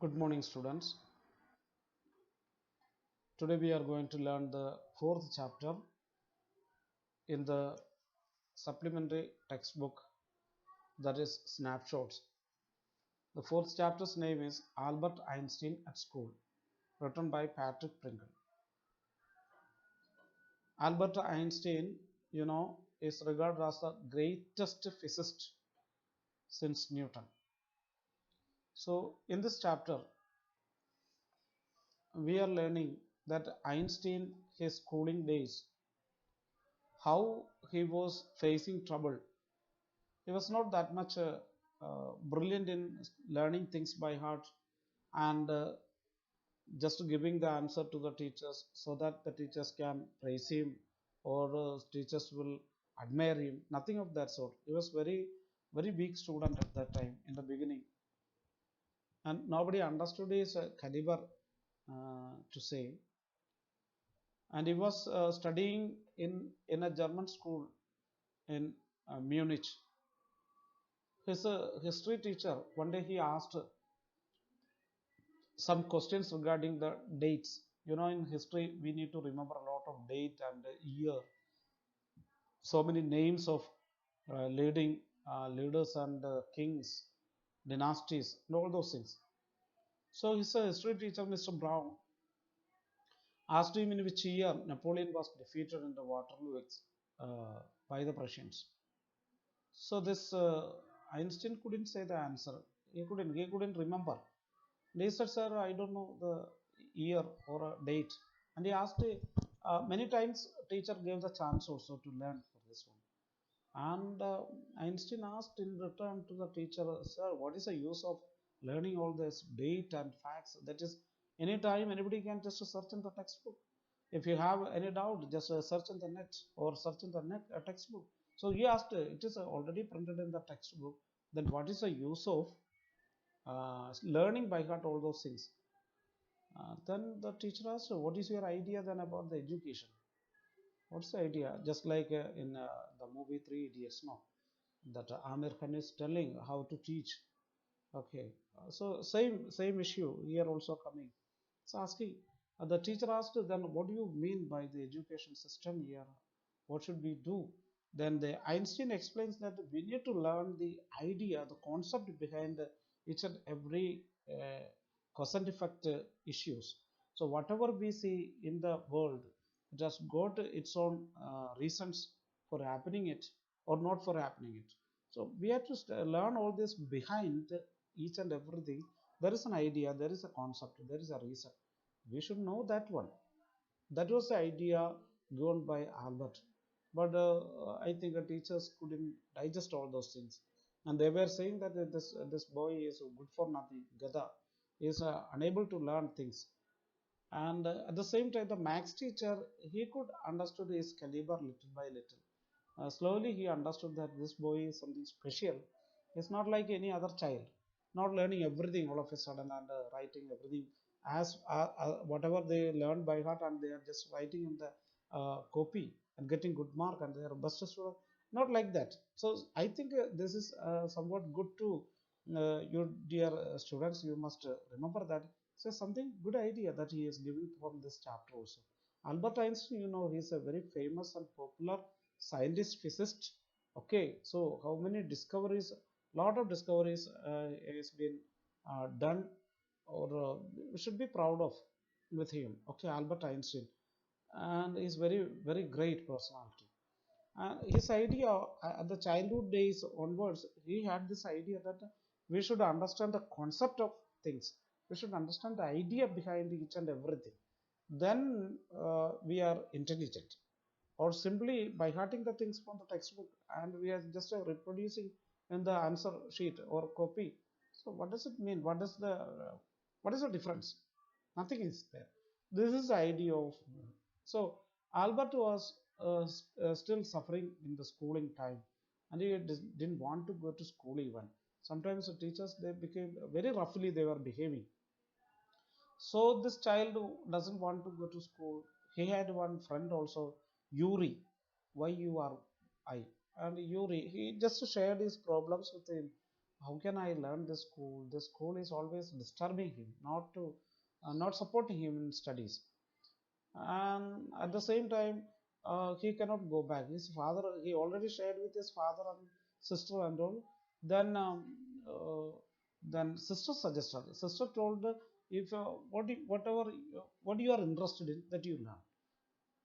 Good morning, students. Today we are going to learn the fourth chapter in the supplementary textbook, that is Snapshots. The fourth chapter's name is Albert Einstein at School, written by Patrick Pringle. Albert Einstein, is regarded as the greatest physicist since Newton. So, in this chapter, we are learning that Einstein, his schooling days, how he was facing trouble. He was not that much brilliant in learning things by heart and just giving the answer to the teachers so that the teachers can praise him or teachers will admire him. Nothing of that sort. He was very weak student at that time in the beginning, and nobody understood his caliber to say. And he was studying in a German school in Munich. His history teacher, one day he asked some questions regarding the dates. In history, we need to remember a lot of date and year. So many names of leading leaders and kings, dynasties, and all those things. So his history teacher, Mr. Brown, asked him in which year Napoleon was defeated in the Waterloo by the Prussians. So this Einstein couldn't say the answer. He couldn't remember. They said, "Sir, I don't know the year or a date." And he asked many times. Teacher gave the chance also to learn for this one. And Einstein asked in return to the teacher, "Sir, what is the use of learning all this date and facts? That is, anytime anybody can just search in the textbook. If you have any doubt, just search in the net or search in the net textbook." So he asked, "It is already printed in the textbook. Then what is the use of learning by heart all those things?" Then the teacher asked, "What is your idea then about the education? What's the idea?" Just like in the movie Three Idiots, no, that Amir Khan is telling how to teach. Okay, so same issue here also coming. So asking, the teacher asked, "Then what do you mean by the education system here? What should we do?" Then the Einstein explains that we need to learn the idea, the concept behind each and every cause and effect issues. So whatever we see in the world, it has got its own reasons for happening it or not for happening it. So we have to learn all this behind each and everything. There is an idea, there is a concept, there is a reason. We should know that one. That was the idea given by Albert. But I think the teachers couldn't digest all those things. And they were saying that this boy is good for nothing. Gada is unable to learn things. And at the same time, the max teacher, he could understood his caliber little by little. Slowly he understood that this boy is something special. He's not like any other child, not learning everything all of a sudden and writing everything as whatever they learned by heart, and they are just writing in the copy and getting good mark and they are best student. Not like that. So I think this is somewhat good to your dear students. You must remember that. So something good idea that he is giving from this chapter also. Albert Einstein, he is a very famous and popular scientist, physicist. Okay, so how many discoveries? Lot of discoveries has been done, or we should be proud of with him. Okay, Albert Einstein, and he's very great personality. His idea at the childhood days onwards, he had this idea that we should understand the concept of things. We should understand the idea behind each and everything. Then we are intelligent. Or simply by hearting the things from the textbook and we are just reproducing in the answer sheet or copy. So what does it mean? What is the difference? Nothing is there. This is the idea of. So Albert was still suffering in the schooling time, and he didn't want to go to school even. Sometimes the teachers, they became very roughly, they were behaving. So this child who doesn't want to go to school, he had one friend also, Yuri, Y-U-R-I, and Yuri, he just shared his problems with him, how can I learn this school? This school is always disturbing him, not supporting him in studies. And at the same time, he cannot go back. His father, he already shared with his father and sister and all. Then then sister suggested, sister told, if what you are interested in, that you learn.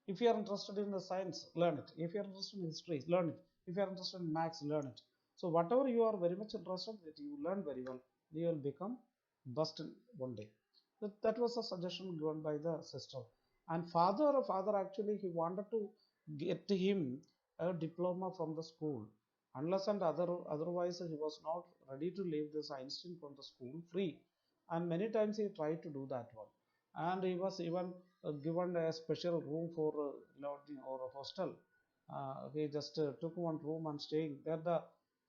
If you are interested in the science, learn it. If you are interested in history, learn it. If you are interested in maths, learn it. So whatever you are very much interested that you learn very well, you will become best in one day. That was a suggestion given by the sister. And father actually, he wanted to get him a diploma from the school. Unless and otherwise, he was not ready to leave this Einstein from the school free. And many times he tried to do that one. And he was even given a special room for lodging or a hostel. He just took one room and staying there. The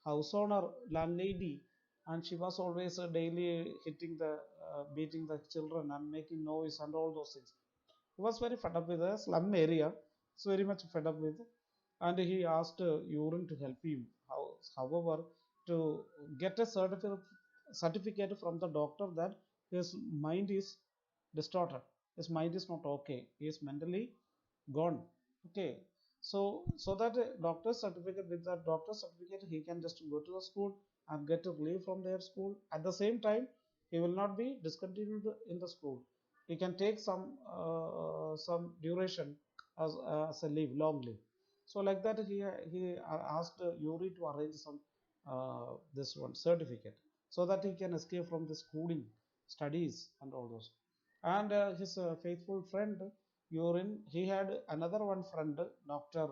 house owner, landlady, and she was always daily hitting beating the children and making noise and all those things. He was very fed up with the slum area. So very much fed up with, and he asked urine to help him. However, to get a certificate from the doctor that his mind is distorted, his mind is not okay, he is mentally gone. Okay, so that doctor certificate, with that doctor certificate, he can just go to the school and get a leave from their school. At the same time, he will not be discontinued in the school. He can take some duration as a leave, long leave. So like that, he asked Yuri to arrange some this one certificate, so that he can escape from the schooling, studies, and all those. And his faithful friend Urine, he had another one friend, Dr.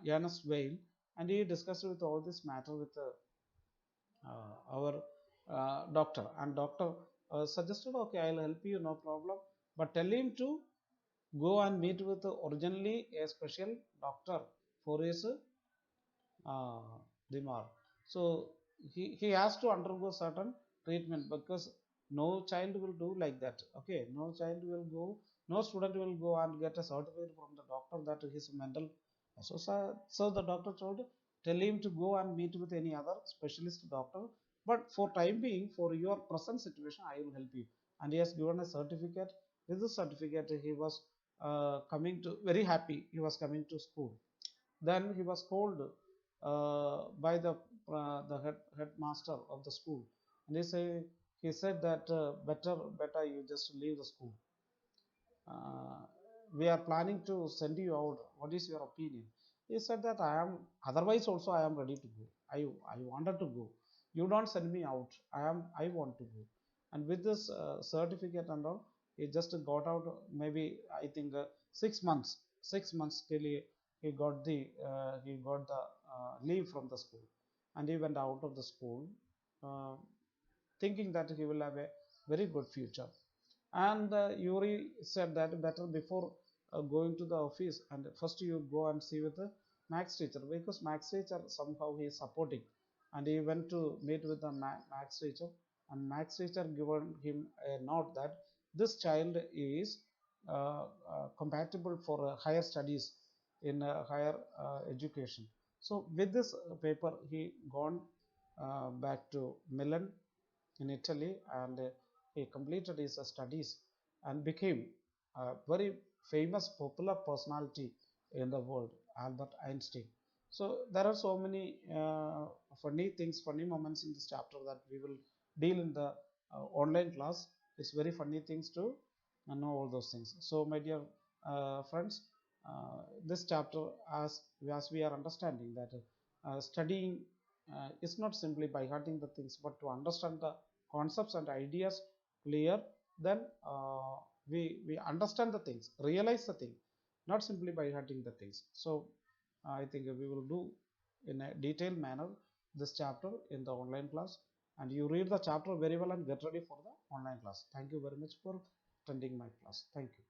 Ernest Weil, and he discussed with all this matter with our doctor. And doctor suggested, okay, I'll help you, no problem, but tell him to go and meet with originally a special doctor for his uh, Dimar. So he has to undergo certain treatment, because no child will do like that. Okay, no child will go, no student will go and get a certificate from the doctor that his mental. So the doctor told, tell him to go and meet with any other specialist doctor. But for time being, for your present situation, I will help you. And he has given a certificate. With the certificate, he was coming to very happy. He was coming to school. Then he was called by the headmaster of the school, and he said that better you just leave the school. Uh, we are planning to send you out. What is your opinion? He said that I am. Otherwise, also I am ready to go. I wanted to go. You don't send me out. I want to go. And with this certificate and all, he just got out. Maybe I think 6 months. 6 months till he got the leave from the school, and he went out of the school, uh, thinking that he will have a very good future. And Yuri said that better before going to the office, and first you go and see with the max teacher, because max teacher somehow he is supporting. And he went to meet with the max teacher, and max teacher given him a note that this child is compatible for higher studies in higher education. So with this paper, he gone back to Milan in Italy, and he completed his studies and became a very famous, popular personality in the world, Albert Einstein. So there are so many funny things, funny moments in this chapter that we will deal in the online class. It's very funny things to know all those things. So my dear friends, this chapter, as we are understanding that studying is not simply by hearting the things, but to understand the concepts and ideas clear, then we understand the things, realize the thing, not simply by hearting the things. So I think we will do in a detailed manner this chapter in the online class, and you read the chapter very well and get ready for the online class. Thank you very much for attending my class. Thank you.